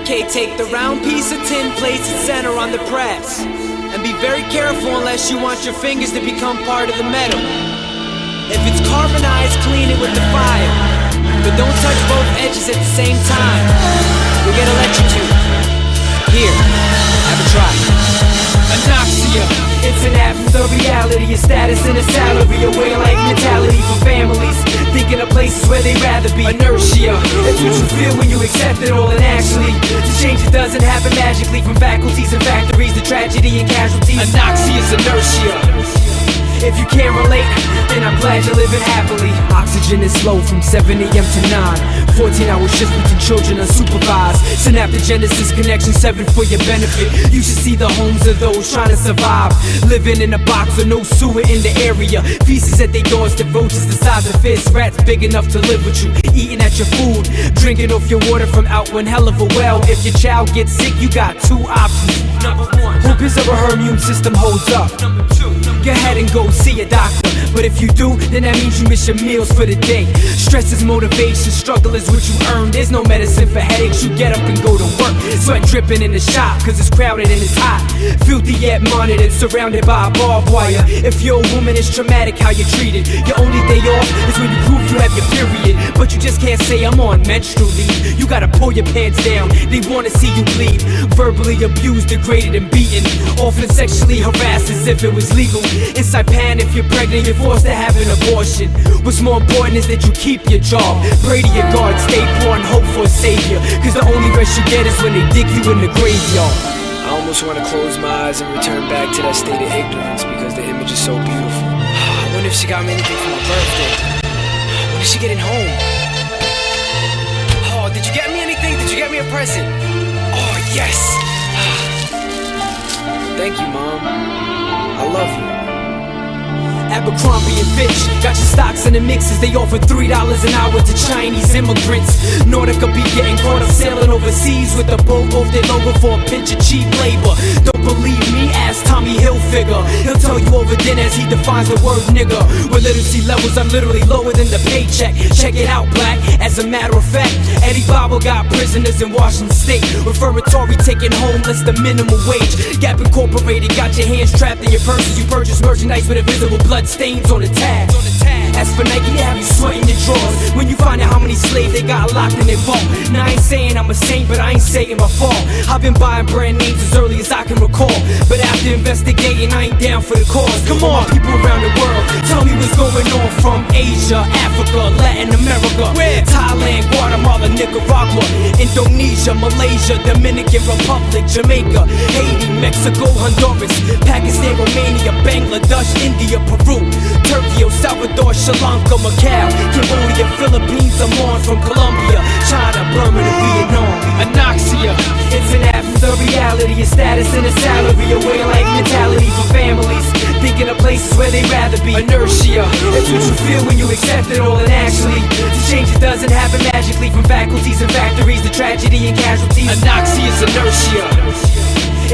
Okay, take the round piece of tin, place it center on the press. And be very careful unless you want your fingers to become part of the metal. If it's carbonized, clean it with the fire. But don't touch both edges at the same time. You'll get electrocuted. Here, have a try. Anoxia, it's an absence of reality, a status and a salary, a way like mentality for families, thinking of places where they'd rather be. Inertia, it's what you feel when you accept it all, and actually, to change it doesn't happen magically. From faculties and factories to tragedy and casualties. Anoxia's inertia. If you can't relate, then I'm glad you're living happily. Oxygen is slow from 7 AM to 9. 14-hour shifts between children unsupervised. Synaptogenesis connection 7 for your benefit. You should see the homes of those trying to survive, living in a box with no sewer in the area. Feces at their doors, roaches the size of fists. Rats big enough to live with you, eating at your food, drinking off your water from out one hell of a well. If your child gets sick, you got two options. Number one, hope his or her immune system holds up. Number two, go ahead and go see a doctor. But if you do, then that means you miss your meals for the day. Stress is motivation, struggle is what you earn. There's no medicine for headaches, you get up and go to work. Sweat dripping in the shop, cause it's crowded and it's hot. Filthy yet monitored, surrounded by a barbed wire. If you're a woman, it's traumatic how you're treated. Your only day off is when you prove you have your period. But you just can't say I'm on menstrual leave. You gotta pull your pants down, they wanna see you bleed. Verbally abused, degraded and beaten, often sexually harassed as if it was legal. Inside pan, if you're pregnant, you're forced to have an abortion. What's more important is that you keep your job. Pray to your God, stay poor and hope for a savior, cause the only rest you get is when they dig you in the graveyard. I almost want to close my eyes and return back to that state of ignorance because the image is so beautiful. I wonder if she got me anything for my birthday. When is she getting home? Oh, did you get me anything? Did you get me a present? Oh, yes! Thank you, Mom. I love you. Abercrombie and Fitch got your stocks in the mixes. They offer $3 an hour to Chinese immigrants. Nordica be getting caught up sailing overseas with a boat off their logo for a pinch of cheap labor. Don't believe me? Ask Tommy Hilfiger. He'll tell you over dinner as he defines the word nigga. With literacy levels, I'm literally lower than the paycheck. Check it out, black. As a matter of fact, Eddie Bible got prisoners in Washington State. Reformatory taking home less than minimum wage. Gap Incorporated got your hands trapped in your purses. You purchase merchandise with invisible blood stains on the tab. As for Nike, they have you sweating your drawers when you find out how many slaves they got locked in their vault. Now I ain't saying I'm a saint, but I ain't saying my fault. I've been buying brand names as early as I can recall, but after investigating, I ain't down for the cause. Come on, people around the world, tell me what's going on from Asia, Africa, Latin America, Thailand, Guatemala, Nicaragua, Indonesia, Malaysia, Dominican Republic, Jamaica, Haiti, Mexico, Honduras, Pakistan, Romania, Bangladesh, India, Peru, Turkey, El Salvador, Sri Lanka, Macau, Cambodia, Philippines, Amman from Colombia, China, Burma to Vietnam. Anoxia, it's an absence of reality, a status and a salary, a way like mentality for families, thinking of places where they'd rather be. Inertia, it's what you feel when you accept it all, and actually, to change it doesn't happen magically. From faculties and factories to tragedy and casualties. Anoxia's inertia.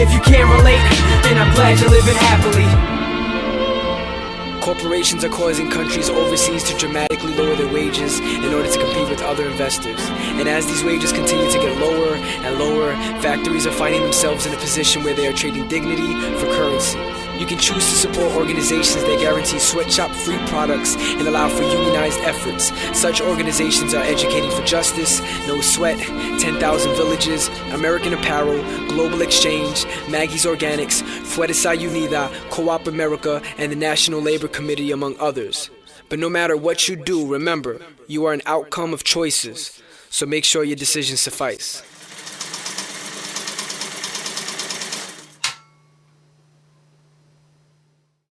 If you can't relate, then I'm glad you're living happily. Corporations are causing countries overseas to dramatically lower their wages in order to compete with other investors. And as these wages continue to get lower and lower, factories are finding themselves in a position where they are trading dignity for currency. You can choose to support organizations that guarantee sweatshop-free products and allow for unionized efforts. Such organizations are Educating for Justice, No Sweat, 10,000 Villages, American Apparel, Global Exchange, Maggie's Organics, Fuerza Unida, Co-op America, and the National Labor Committee, among others. But no matter what you do, remember, you are an outcome of choices, so make sure your decisions suffice.